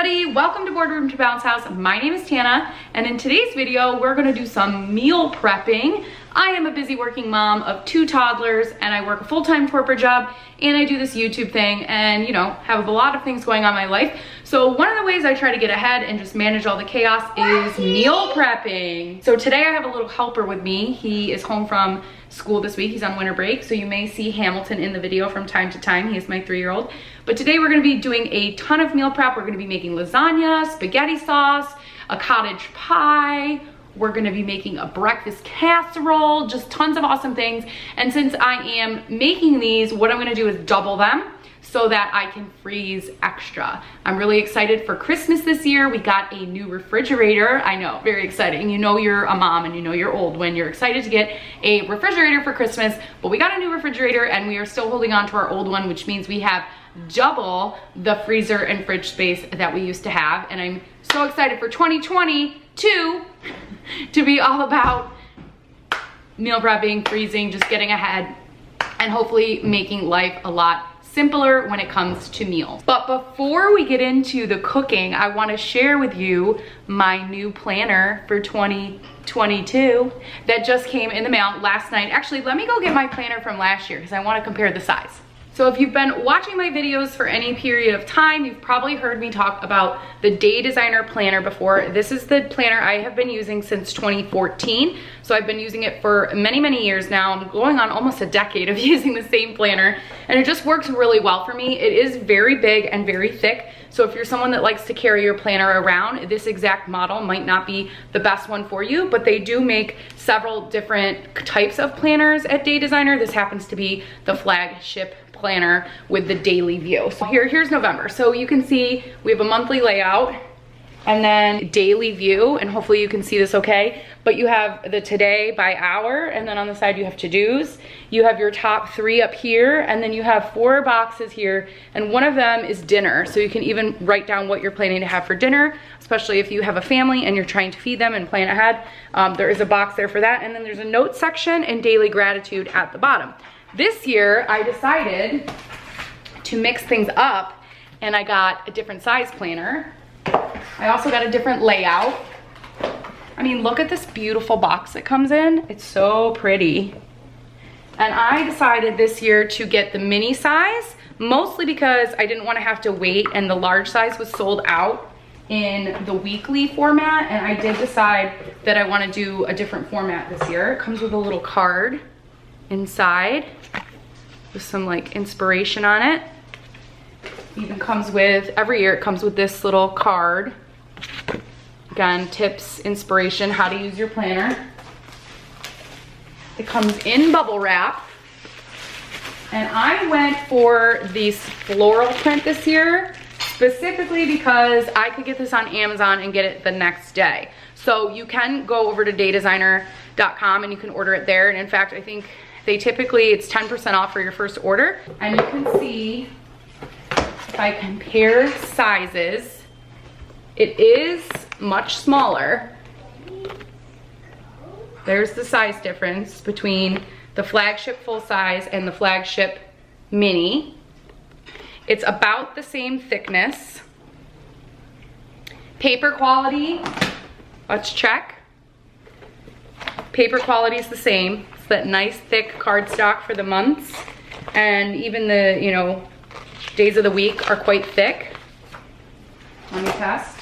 everybody, welcome to Boardroom to Bounce House. My name is Tana, and in today's video, we're gonna do some meal prepping. I am a busy working mom of 2 toddlers, and I work a full-time corporate job, and I do this YouTube thing, and have a lot of things going on in my life. So one of the ways I try to get ahead and just manage all the chaos is meal prepping. So today I have a little helper with me. He is home from school this week. He's on winter break, so you may see Hamilton in the video from time to time. He is my 3-year-old. But today we're gonna be doing a ton of meal prep. We're gonna be making lasagna, spaghetti sauce, a cottage pie. We're gonna be making a breakfast casserole, just tons of awesome things. And since I am making these, what I'm gonna do is double them so that I can freeze extra. I'm really excited for Christmas this year. We got a new refrigerator. I know, very exciting. You know you're a mom and you know you're old when you're excited to get a refrigerator for Christmas, but we got a new refrigerator and we are still holding on to our old one, which means we have double the freezer and fridge space that we used to have. And I'm so excited for 2022 to be all about meal prepping, freezing, just getting ahead, and hopefully making life a lot simpler when it comes to meals. But before we get into the cooking, I want to share with you my new planner for 2022 that just came in the mail last night. Actually, let me go get my planner from last year because I want to compare the size. So if you've been watching my videos for any period of time, you've probably heard me talk about the Day Designer planner before. This is the planner I have been using since 2014. So I've been using it for many, many years now. I'm going on almost a decade of using the same planner, and it just works really well for me. It is very big and very thick. So if you're someone that likes to carry your planner around, this exact model might not be the best one for you, but they do make several different types of planners at Day Designer. This happens to be the flagship planner with the daily view. So here's November. So you can see we have a monthly layout and then daily view, and hopefully you can see this okay, but you have the today by hour, and then on the side you have to-dos. You have your top 3 up here, and then you have 4 boxes here, and one of them is dinner. So you can even write down what you're planning to have for dinner, especially if you have a family and you're trying to feed them and plan ahead. There is a box there for that, and then there's a notes section and daily gratitude at the bottom. This year, I decided to mix things up, and I got a different size planner. I also got a different layout. I mean, look at this beautiful box it comes in. It's so pretty. And I decided this year to get the mini size, mostly because I didn't want to have to wait, and the large size was sold out in the weekly format, and I did decide that I want to do a different format this year. It comes with a little card inside with some like inspiration on it. Even comes with, every year it comes with this little card. Again, tips, inspiration, how to use your planner. It comes in bubble wrap. And I went for this floral print this year, specifically because I could get this on Amazon and get it the next day. So you can go over to daydesigner.com and you can order it there. And in fact, I think they typically, it's 10% off for your first order. And you can see, if I compare sizes, it is much smaller. There's the size difference between the flagship full size and the flagship mini. It's about the same thickness. Paper quality, let's check. Paper quality is the same. It's that nice thick cardstock for the months. And even the, days of the week are quite thick. Let me test.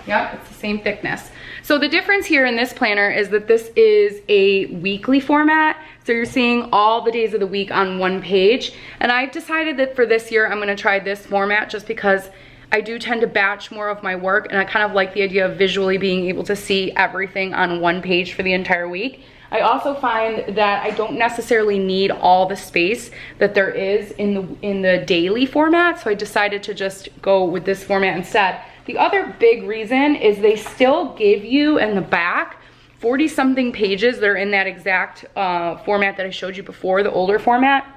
Yep, it's the same thickness. So the difference here in this planner is that this is a weekly format. So you're seeing all the days of the week on one page. And I've decided that for this year, I'm gonna try this format just because I do tend to batch more of my work, and I kind of like the idea of visually being able to see everything on one page for the entire week. I also find that I don't necessarily need all the space that there is in the daily format, so I decided to just go with this format instead. The other big reason is they still give you in the back 40-something pages that are in that exact format that I showed you before, the older format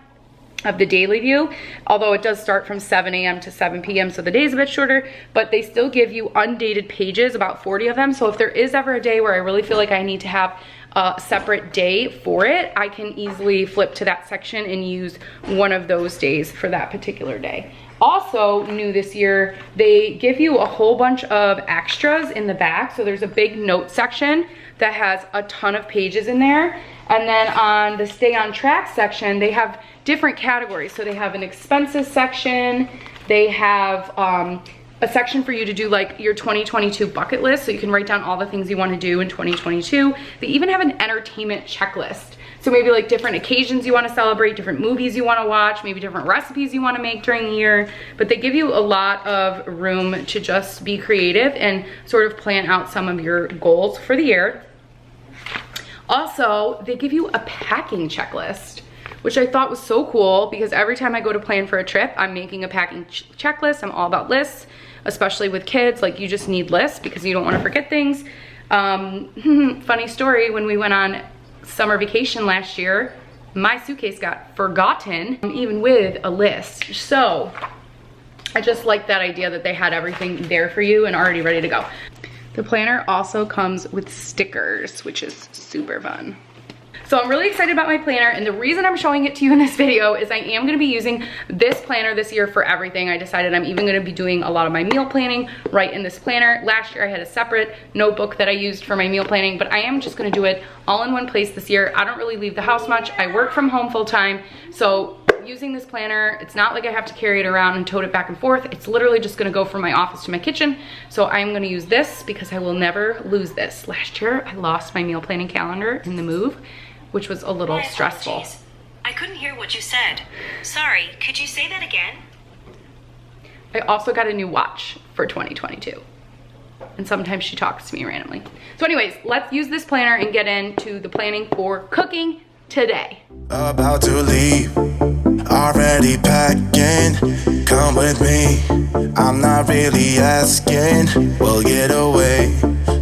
of the daily view, although it does start from 7 a.m. to 7 p.m. so the day's a bit shorter, but they still give you undated pages, about 40 of them. So if there is ever a day where I really feel like I need to have a separate day for it, I can easily flip to that section and use one of those days for that particular day. Also new this year, they give you a whole bunch of extras in the back. So there's a big note section that has a ton of pages in there. And then on the stay on track section, they have different categories. So they have an expenses section. They have a section for you to do like your 2022 bucket list. So you can write down all the things you want to do in 2022. They even have an entertainment checklist. So maybe like different occasions you want to celebrate, different movies you want to watch, maybe different recipes you want to make during the year. But they give you a lot of room to just be creative and sort of plan out some of your goals for the year. Also, they give you a packing checklist, which I thought was so cool because every time I go to plan for a trip, I'm making a packing checklist. I'm all about lists, especially with kids. Like, you just need lists because you don't want to forget things. Funny story, when we went on summer vacation last year, my suitcase got forgotten, even with a list. So I just like that idea that they had everything there for you and already ready to go. The planner also comes with stickers, which is super fun. So I'm really excited about my planner, and the reason I'm showing it to you in this video is I am gonna be using this planner this year for everything. I decided I'm even gonna be doing a lot of my meal planning right in this planner. Last year I had a separate notebook that I used for my meal planning, but I am just gonna do it all in one place this year. I don't really leave the house much. I work from home full time, so using this planner, it's not like I have to carry it around and tote it back and forth. It's literally just gonna go from my office to my kitchen. So I'm gonna use this because I will never lose this. Last year, I lost my meal planning calendar in the move, which was a little stressful. I couldn't hear what you said. Sorry, could you say that again? I also got a new watch for 2022. And sometimes she talks to me randomly. So anyways, let's use this planner and get into the planning for cooking today. About to leave, already packing. Come with me, I'm not really asking. We'll get away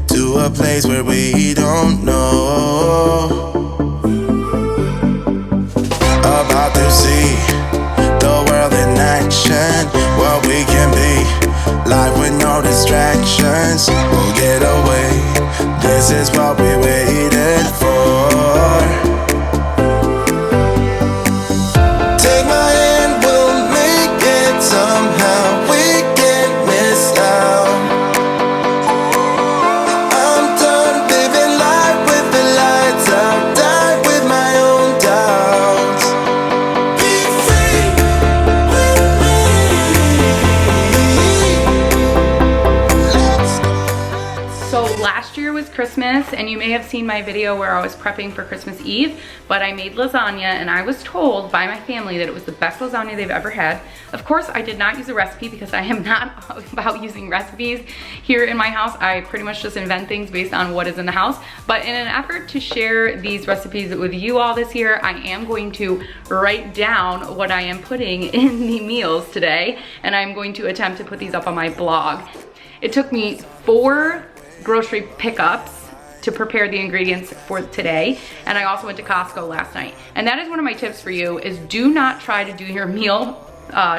to a place where we don't know. About to see the world in action, what we can be, life with no distractions. We'll get away, this is what we waited for. Take my hand, we'll make it somehow. We can't miss out. I'm done living life with the lights out. Die with my own doubts. Be free with me. Let's go. So last year was Christmas, and you may have seen my video where I was prepping for Christmas Eve, but I made lasagna, and I was told by my family that it was the best lasagna they've ever had. Of course, I did not use a recipe because I am not about using recipes here in my house. I pretty much just invent things based on what is in the house. But in an effort to share these recipes with you all this year, I am going to write down what I am putting in the meals today, and I'm going to attempt to put these up on my blog. It took me 4 grocery pickups to prepare the ingredients for today, and I also went to Costco last night. And that is one of my tips for you, is do not try to do your meal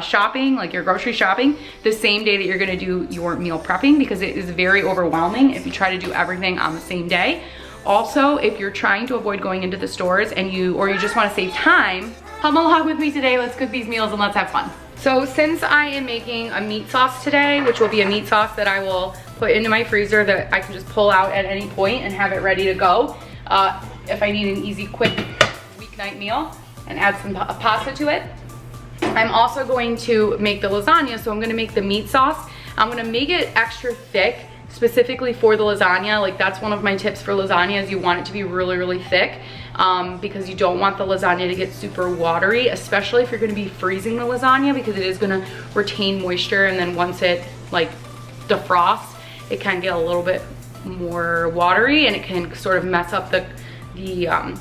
shopping, like your grocery shopping, the same day that you're gonna do your meal prepping, because it is very overwhelming if you try to do everything on the same day. Also, if you're trying to avoid going into the stores and you just wanna save time, come along with me today. Let's cook these meals and let's have fun. So since I am making a meat sauce today, which will be a meat sauce that I will put into my freezer that I can just pull out at any point and have it ready to go, if I need an easy, quick weeknight meal, and add some pasta to it. I'm also going to make the lasagna, so I'm gonna make the meat sauce. I'm gonna make it extra thick, specifically for the lasagna. Like, that's one of my tips for lasagna, is you want it to be really, really thick, because you don't want the lasagna to get super watery, especially if you're gonna be freezing the lasagna, because it is gonna retain moisture, and then once it like defrosts, it can get a little bit more watery, and it can sort of mess up the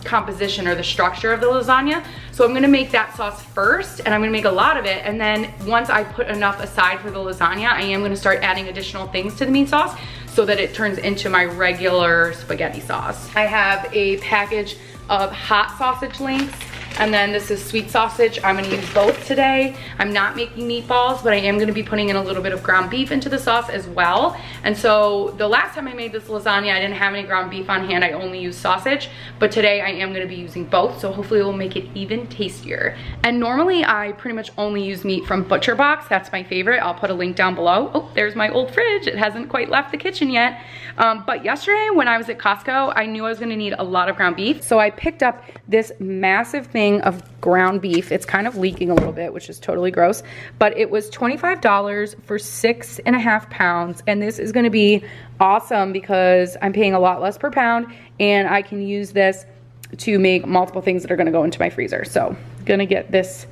composition or the structure of the lasagna. So I'm gonna make that sauce first, and I'm gonna make a lot of it, and then once I put enough aside for the lasagna, I am gonna start adding additional things to the meat sauce so that it turns into my regular spaghetti sauce. I have a package of hot sausage links And then this is sweet sausage. I'm gonna use both today. I'm not making meatballs, but I am gonna be putting in a little bit of ground beef into the sauce as well. And so the last time I made this lasagna, I didn't have any ground beef on hand. I only used sausage, but today I am gonna be using both. So hopefully it will make it even tastier. And normally I pretty much only use meat from Butcher Box. That's my favorite. I'll put a link down below. Oh, there's my old fridge. It hasn't quite left the kitchen yet. But yesterday when I was at Costco, I knew I was gonna need a lot of ground beef. So I picked up this massive thing of ground beef. It's kind of leaking a little bit, which is totally gross, but it was $25 for 6.5 pounds. And this is gonna be awesome because I'm paying a lot less per pound and I can use this to make multiple things that are gonna go into my freezer. So gonna get this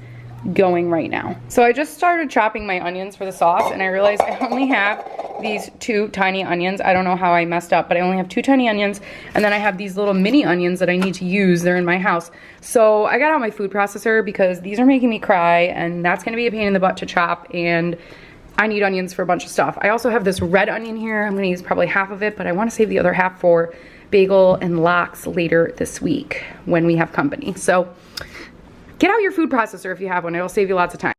going right now. So I just started chopping my onions for the sauce and I realized I only have these 2 tiny onions. I don't know how I messed up, but I only have 2 tiny onions, and then I have these little mini onions that I need to use. They're in my house. So I got out my food processor because these are making me cry and that's gonna be a pain in the butt to chop, and I need onions for a bunch of stuff. I also have this red onion here. I'm gonna use probably half of it, but I wanna save the other half for bagel and lox later this week when we have company. So get out your food processor if you have one. It'll save you lots of time.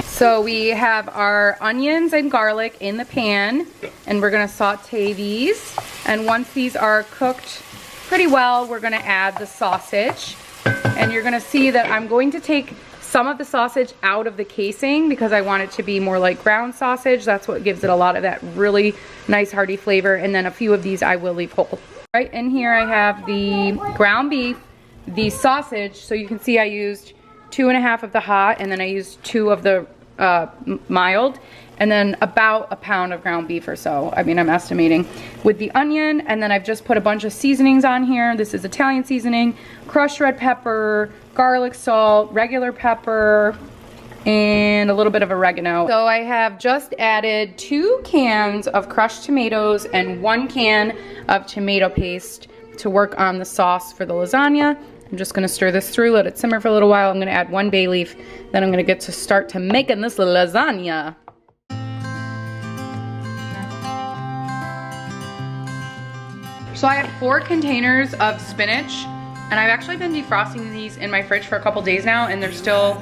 So we have our onions and garlic in the pan, and we're gonna saute these. And once these are cooked pretty well, we're gonna add the sausage. And you're gonna see that I'm going to take some of the sausage out of the casing because I want it to be more like ground sausage. That's what gives it a lot of that really nice hearty flavor. And then a few of these I will leave whole. Right in here I have the ground beef, the sausage. So you can see I used 2.5 of the hot, and then I used 2 of the mild, and then about a pound of ground beef or so. I mean, I'm estimating with the onion. And then I've just put a bunch of seasonings on here. This is Italian seasoning, crushed red pepper, garlic salt, regular pepper, and a little bit of oregano. So I have just added 2 cans of crushed tomatoes and 1 can of tomato paste to work on the sauce for the lasagna. I'm just gonna stir this through, let it simmer for a little while. I'm gonna add 1 bay leaf, then I'm gonna get to start to making this lasagna. So I have 4 containers of spinach, and I've actually been defrosting these in my fridge for a couple days now, and they're still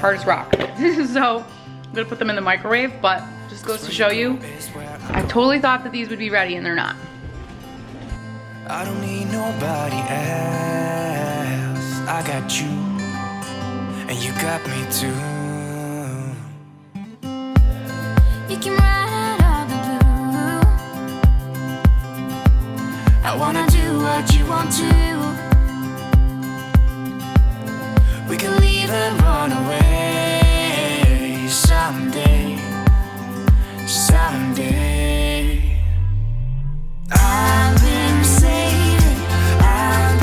hard as rock. So I'm gonna put them in the microwave, but just goes to show you, I totally thought that these would be ready, and they're not. I don't need nobody else. I got you, and you got me too. You can ride all the blue. I wanna do what you want to. We can leave and run away someday, someday. I've been saving you, and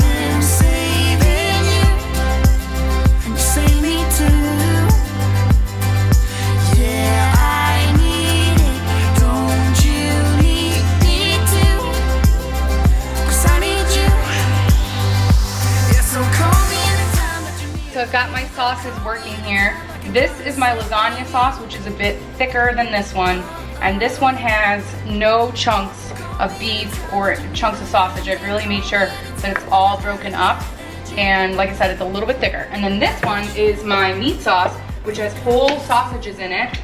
you save me too. Yeah, I need it, don't you need me too? 'Cause I need you. Yeah, so call me anytime that you need. So I've got my sauces working here. This is my lasagna sauce, which is a bit thicker than this one. And this one has no chunks of beef or chunks of sausage. I've really made sure that it's all broken up. And like I said, it's a little bit thicker. And then this one is my meat sauce, which has whole sausages in it.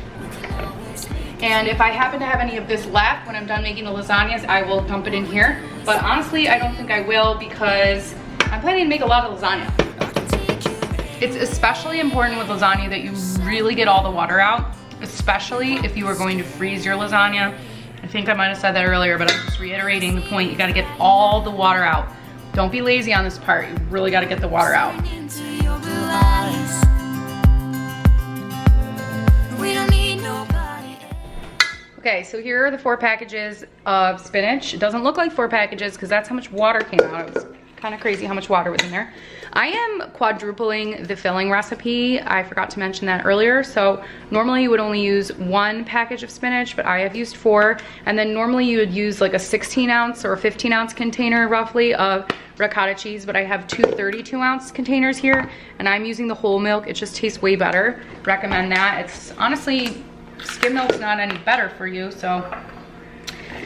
And if I happen to have any of this left when I'm done making the lasagnas, I will dump it in here. But honestly, I don't think I will because I'm planning to make a lot of lasagna. It's especially important with lasagna that you really get all the water out, especially if you are going to freeze your lasagna. I think I might have said that earlier, but I'm just reiterating the point. You gotta get all the water out. Don't be lazy on this part. You really gotta get the water out. Okay, so here are the 4 packages of spinach. It doesn't look like 4 packages because that's how much water came out. It was kind of crazy how much water was in there. I am quadrupling the filling recipe. I forgot to mention that earlier. So normally you would only use 1 package of spinach, but I have used 4. And then normally you would use like a 16 ounce or 15 ounce container roughly of ricotta cheese, but I have 2 32 ounce containers here and I'm using the whole milk. It just tastes way better. Recommend that. It's honestly, skim milk's not any better for you, so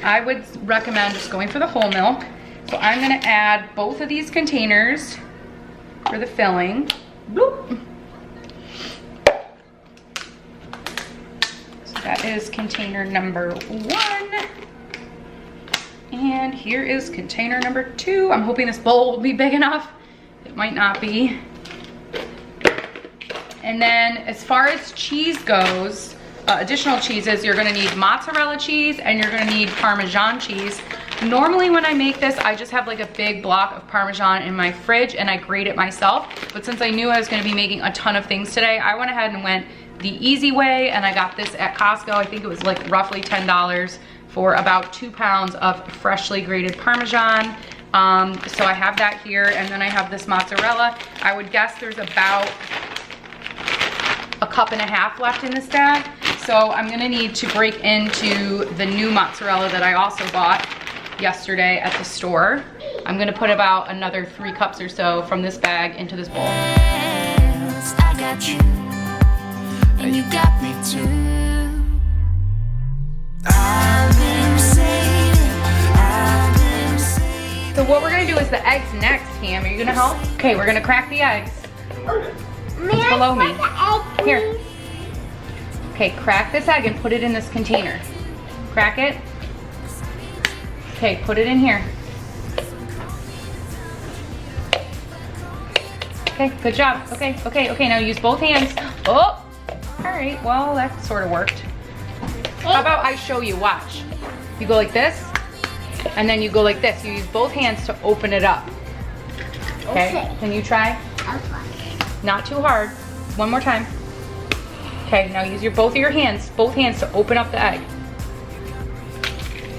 I would recommend just going for the whole milk. So I'm gonna add both of these containers for the filling. Bloop. So that is container number 1. And here is container number 2. I'm hoping this bowl will be big enough. It might not be. And then as far as cheese goes, additional cheeses, you're gonna need mozzarella cheese and you're gonna need Parmesan cheese. Normally when I make this, I just have like a big block of Parmesan in my fridge and I grate it myself. But since I knew I was gonna be making a ton of things today, I went ahead and went the easy way and I got this at Costco. I think it was like roughly $10 for about 2 pounds of freshly grated Parmesan. So I have that here, and then I have this mozzarella. I would guess there's about 1.5 cups left in this bag. So I'm gonna need to break into the new mozzarella that I also bought yesterday at the store. I'm gonna put about another 3 cups or so from this bag into this bowl. I got you, and you got me too. I've been saving. So what we're gonna do is the eggs next, Cam. Are you gonna help? Okay, we're gonna crack the eggs. It's below me. Here. Okay, crack this egg and put it in this container. Crack it. Okay, put it in here. Okay, good job. Okay, now use both hands. Oh, all right, well, that sort of worked. How about I show you, watch. You go like this, and then you go like this. You use both hands to open it up. Okay, can you try? Not too hard. One more time. Okay, now use both hands to open up the egg.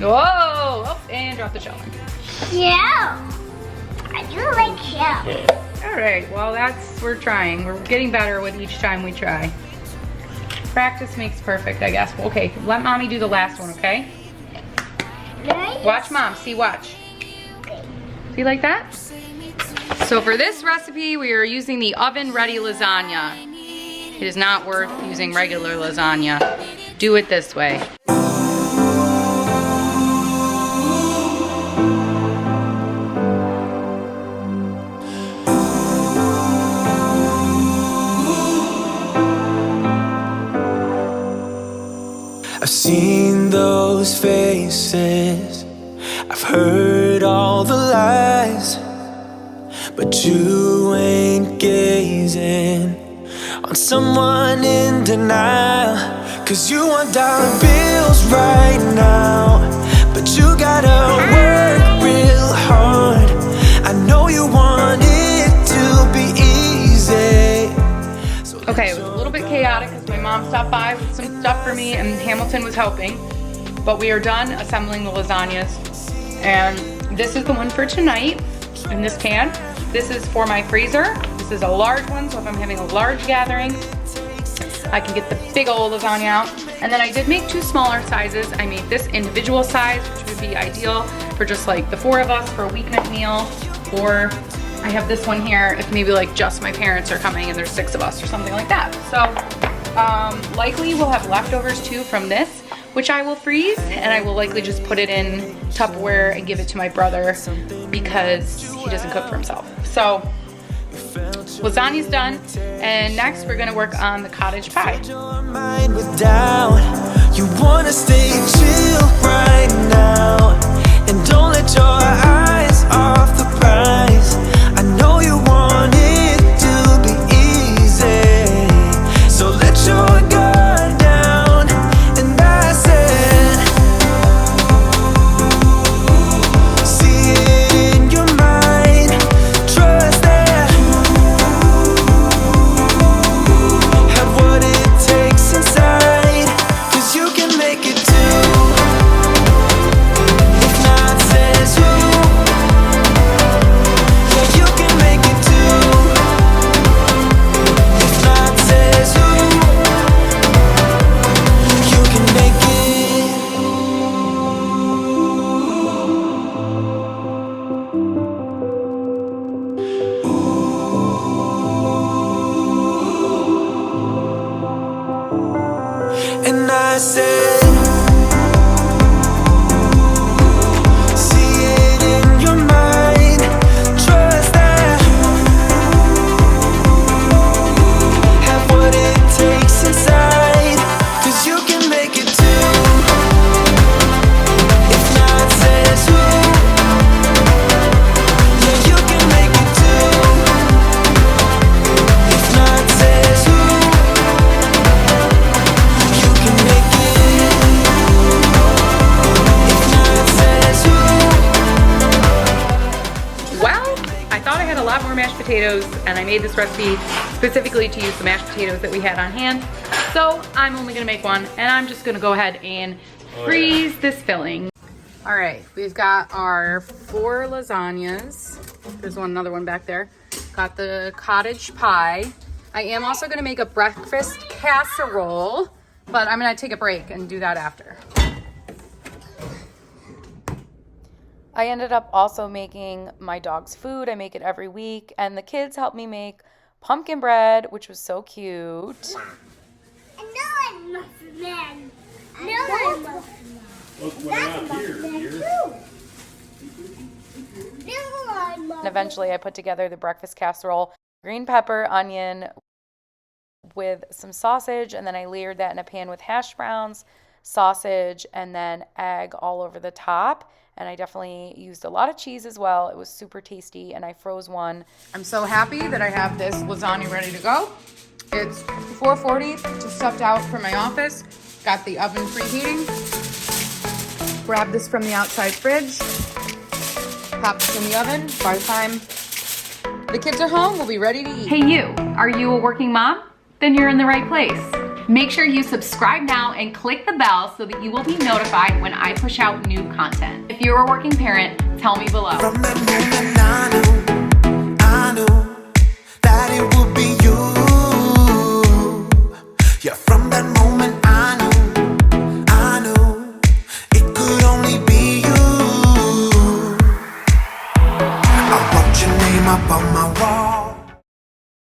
Whoa! Oh, and drop the shell in. Yeah, I do like shell. All right, well we're trying. We're getting better with each time we try. Practice makes perfect, I guess. Okay, let mommy do the last one, okay? Watch mom, see, watch. See like that? So for this recipe, we are using the oven-ready lasagna. It is not worth using regular lasagna. Do it this way. I've seen those faces, I've heard all the lies, but you ain't gazing on someone in denial. 'Cause you want dollar bills right now, but you gotta work real hard. I know you want it to be easy. Okay, it was a little bit chaotic because my mom stopped by with some stuff for me and Hamilton was helping. But we are done assembling the lasagnas. And this is the one for tonight in this pan. This is for my freezer. This is a large one, so if I'm having a large gathering, I can get the big old lasagna out. And then I did make 2 smaller sizes. I made this individual size, which would be ideal for just like the 4 of us for a weeknight meal, or I have this one here if maybe like just my parents are coming and there's 6 of us or something like that. So likely we'll have leftovers too from this, which I will freeze, and I will likely just put it in Tupperware and give it to my brother because he doesn't cook for himself. So lasagna's done, and next we're gonna work on the cottage pie. You wanna stay chill right now, and don't let your eyes off the prize. I know you want it to be easy, so let your guard down. And I said, see it in your mind, trust that, have what it takes inside, 'cause you can make it too. If not says who, yeah, you can make it too. If not says who, you can make it. And I said, see it in your mind. potatoes, and I made this recipe specifically to use the mashed potatoes that we had on hand. So I'm only gonna make one, and I'm just gonna go ahead and freeze this filling. All right, we've got our 4 lasagnas. There's another one back there. Got the cottage pie. I am also gonna make a breakfast casserole, but I'm gonna take a break and do that after. I ended up also making my dog's food. I make it every week, and the kids helped me make pumpkin bread, which was so cute. And eventually I put together the breakfast casserole, green pepper, onion with some sausage, and then I layered that in a pan with hash browns, sausage, and then egg all over the top. And I definitely used a lot of cheese as well. It was super tasty, and I froze one. I'm so happy that I have this lasagna ready to go. It's 4:40, just stepped out from my office, got the oven preheating. Grab this from the outside fridge, pop this in the oven. By the time the kids are home, we'll be ready to eat. Hey you, are you a working mom? Then you're in the right place. Make sure you subscribe now and click the bell so that you will be notified when I push out new content. If you're a working parent, tell me below. From the moment I knew